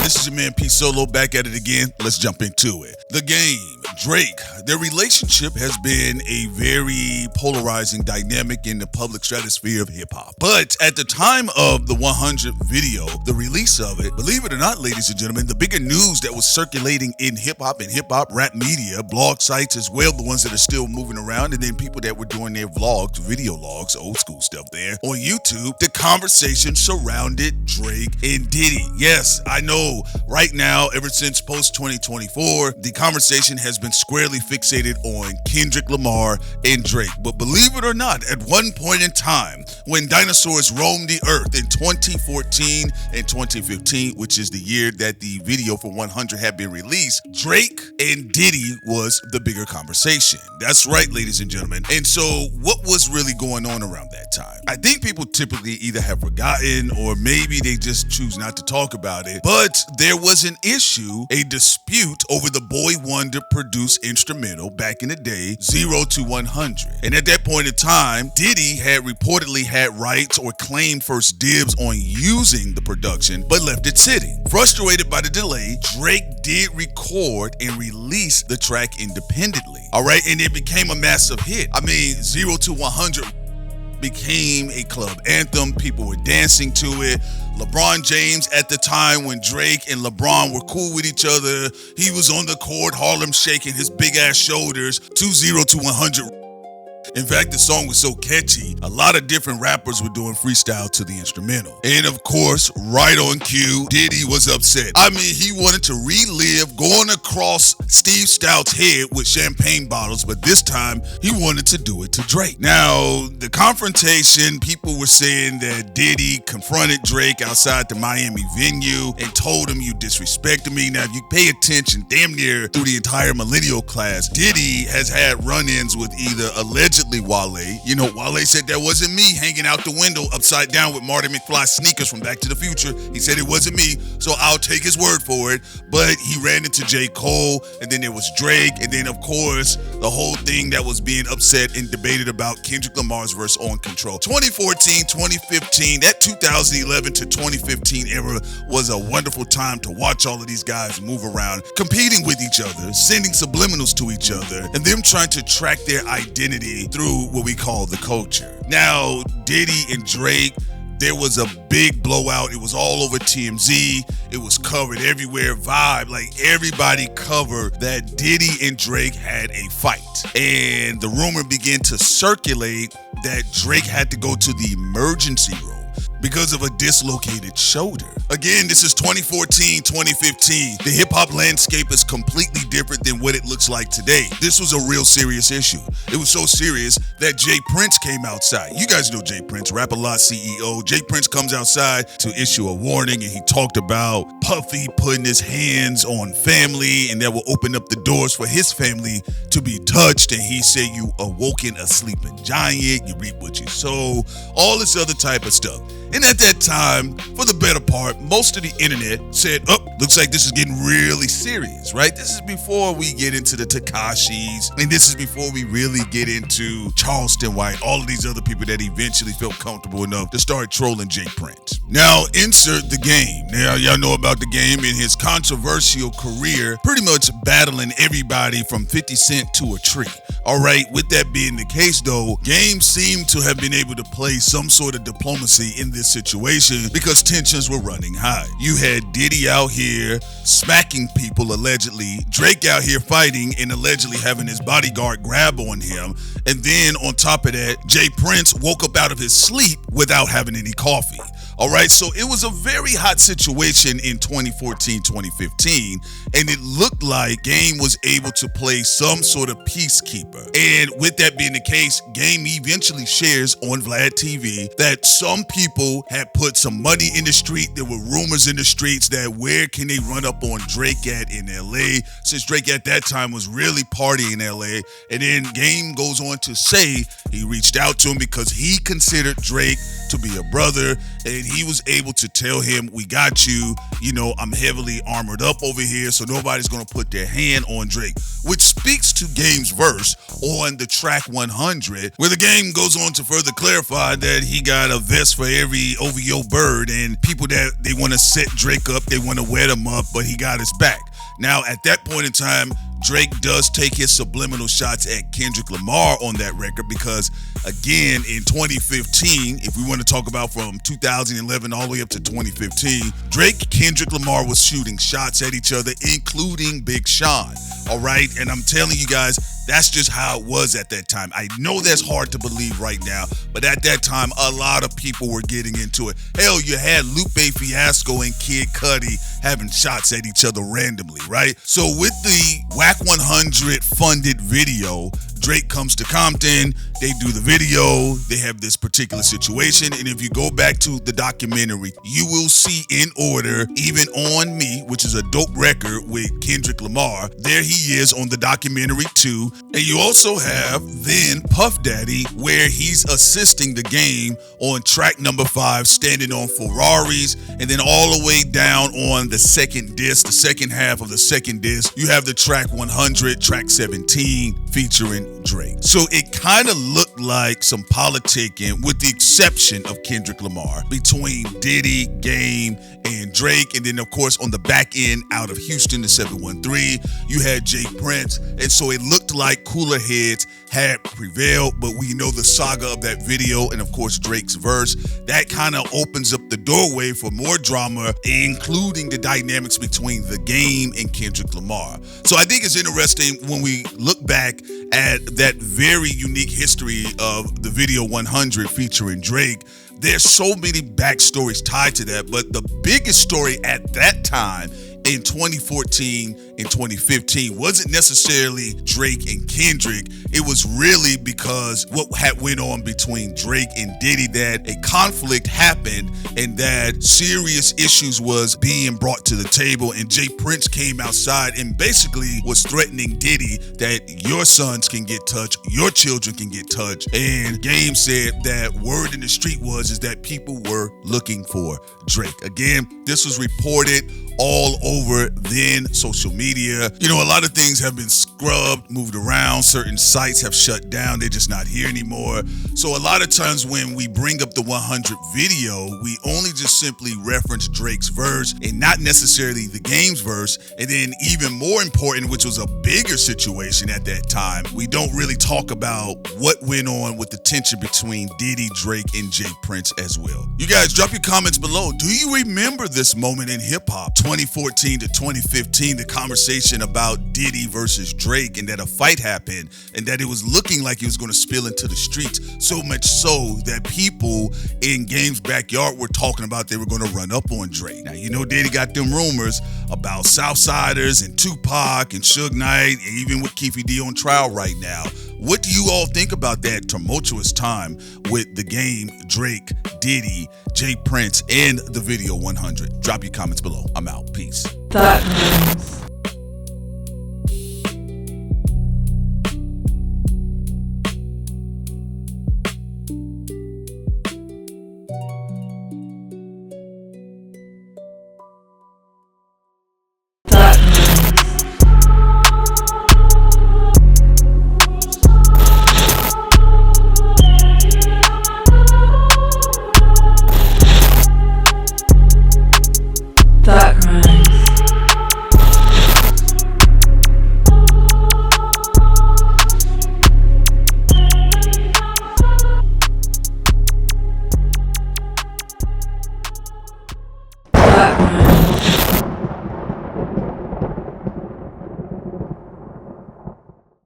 This is your man P Solo back at it again. Let's jump into it. The Game, Drake, their relationship has been a very polarizing dynamic in the public stratosphere of hip hop. But at the time of the 100 video, the release of it, believe it or not, ladies and gentlemen, the bigger news that was circulating in hip hop and hip hop rap media, blog sites as well, the ones that are still moving around, and then people that were doing their vlogs, video logs, old school stuff there on YouTube, the conversation surrounded Drake and Diddy. Yes, I know right now, ever since post 2024, the conversation has been squarely fixated on Kendrick Lamar and Drake. But believe it or not, at one point in time, when dinosaurs roamed the earth in 2014 and 2015, which is the year that the video for 100 had been released, Drake and Diddy was the bigger conversation. That's right, ladies and gentlemen. And so what was really going on around that time? I think people typically either have forgotten or maybe they just choose not to talk about it. But there was an issue, a dispute over the Boy Wonder produced instrumental back in the day, 0 to 100. And at that point in time, Diddy had reportedly had rights or claimed first dibs on using the production, but left it sitting. Frustrated by the delay, Drake did record and release the track independently. All right, and it became a massive hit. I mean, 0 to 100 became a club anthem. People were dancing to it. LeBron James, at the time when Drake and LeBron were cool with each other, he was on the court, Harlem shaking his big ass shoulders to 0 to 100. In fact, the song was so catchy, a lot of different rappers were doing freestyle to the instrumental. And of course, right on cue, Diddy was upset. I mean, he wanted to relive going across Steve Stout's head with champagne bottles, but this time he wanted to do it to Drake. Now, the confrontation, people were saying that Diddy confronted Drake outside the Miami venue and told him, "You disrespected me." Now, if you pay attention damn near through the entire millennial class, Diddy has had run-ins with either allegedly Wale. You know, Wale said that wasn't me hanging out the window upside down with Marty McFly sneakers from Back to the Future. He said it wasn't me, so I'll take his word for it. But he ran into J. Cole, and then there was Drake, and then of course the whole thing that was being upset and debated about Kendrick Lamar's verse on Control. 2014, 2015, that 2011 to 2015 era was a wonderful time to watch all of these guys move around, competing with each other, sending subliminals to each other, and them trying to track their identity through what we call the culture. Now, Diddy and Drake, there was a big blowout. It was all over TMZ. It was covered everywhere. Vibe, like everybody covered that Diddy and Drake had a fight. And the rumor began to circulate that Drake had to go to the emergency room because of a dislocated shoulder. Again, this is 2014, 2015. The hip-hop landscape is completely different than what it looks like today. This was a real serious issue. It was so serious that Jay Prince came outside. You guys know Jay Prince, Rap-A-Lot CEO. Jay Prince comes outside to issue a warning, and he talked about Puffy putting his hands on family, and that will open up the doors for his family to be touched. And he said, "You awoken a sleeping giant, you reap what you sow," all this other type of stuff. And at that time, for the better part, most of the internet said, "Oh, looks like this is getting really serious," right? This is before we get into the Tekashis, and this is before we really get into Charleston White, all of these other people that eventually felt comfortable enough to start trolling Jay Prince. Now, insert The Game. Now, y'all know about The Game in his controversial career, pretty much battling everybody from 50 Cent to a tree. All right, with that being the case though, Game seemed to have been able to play some sort of diplomacy in this situation because tensions were running high. You had Diddy out here smacking people allegedly, Drake out here fighting and allegedly having his bodyguard grab on him, and then on top of that, Jay Prince woke up out of his sleep without having any coffee. All right, so it was a very hot situation in 2014, 2015, and it looked like Game was able to play some sort of peacekeeper. And with that being the case, Game eventually shares on Vlad TV that some people had put some money in the street. There were rumors in the streets that where can they run up on Drake at in LA, since Drake at that time was really partying in LA. And then Game goes on to say he reached out to him because he considered Drake to be a brother, and and he was able to tell him, we got you, you know, I'm heavily armored up over here, so nobody's gonna put their hand on Drake, which speaks to Game's verse on the track 100, where the Game goes on to further clarify that he got a vest for every OVO bird, and people that they want to set Drake up, they want to wet him up, but he got his back. Now, at that point in time, Drake does take his subliminal shots at Kendrick Lamar on that record because, again, in 2015, if we want to talk about from 2011 all the way up to 2015, Drake, Kendrick Lamar was shooting shots at each other, including Big Sean. All right, and I'm telling you guys, that's just how it was at that time. I know that's hard to believe right now, but at that time, a lot of people were getting into it. Hell, you had Lupe Fiasco and Kid Cudi having shots at each other randomly, right? So with the Whack 100 funded video, Drake comes to Compton, they do the video, they have this particular situation, and if you go back to the documentary, you will see in order, Even On Me, which is a dope record with Kendrick Lamar, there he is on the documentary too, and you also have then Puff Daddy, where he's assisting the Game on track number 5, Standing on Ferraris, and then all the way down on the second disc, the second half of the second disc, you have the track 100, track 17, featuring Drake. So it kind of looked like some politicking, with the exception of Kendrick Lamar, between Diddy, Game, and Drake. And then, of course, on the back end out of Houston, the 713, you had Jay Prince. And so it looked like cooler heads had prevailed, but we know the saga of that video and, of course, Drake's verse. That kind of opens up the doorway for more drama, including the dynamics between the Game and Kendrick Lamar. So I think it's interesting when we look back at that very unique history of the video 100 featuring Drake. There's so many backstories tied to that, but the biggest story at that time in 2014 and 2015 wasn't necessarily Drake and Kendrick. It was really because what had went on between Drake and Diddy, that a conflict happened and that serious issues was being brought to the table, and Jay Prince came outside and basically was threatening Diddy that your sons can get touched, your children can get touched, and Game said that word in the street is that people were looking for Drake. Again, this was reported all over then social media. You know, a lot of things have been scrubbed, moved around. Certain sites have shut down. They're just not here anymore. So a lot of times when we bring up the 100 video, we only just simply reference Drake's verse and not necessarily the Game's verse. And then even more important, which was a bigger situation at that time, we don't really talk about what went on with the tension between Diddy, Drake, and Jay Prince as well. You guys, drop your comments below. Do you remember this moment in hip hop? 2014 to 2015, the conversation about Diddy versus Drake, and that a fight happened and that it was looking like it was going to spill into the streets, so much so that people in Game's backyard were talking about they were going to run up on Drake. Now, you know, Diddy got them rumors about Southsiders and Tupac and Suge Knight, and even with Keefe D on trial right now. What do you all think about that tumultuous time with the Game, Drake, Diddy, Jay Prince, and the video 100? Drop your comments below. I'm out. Peace. CRIMEZ. CRIMEZ.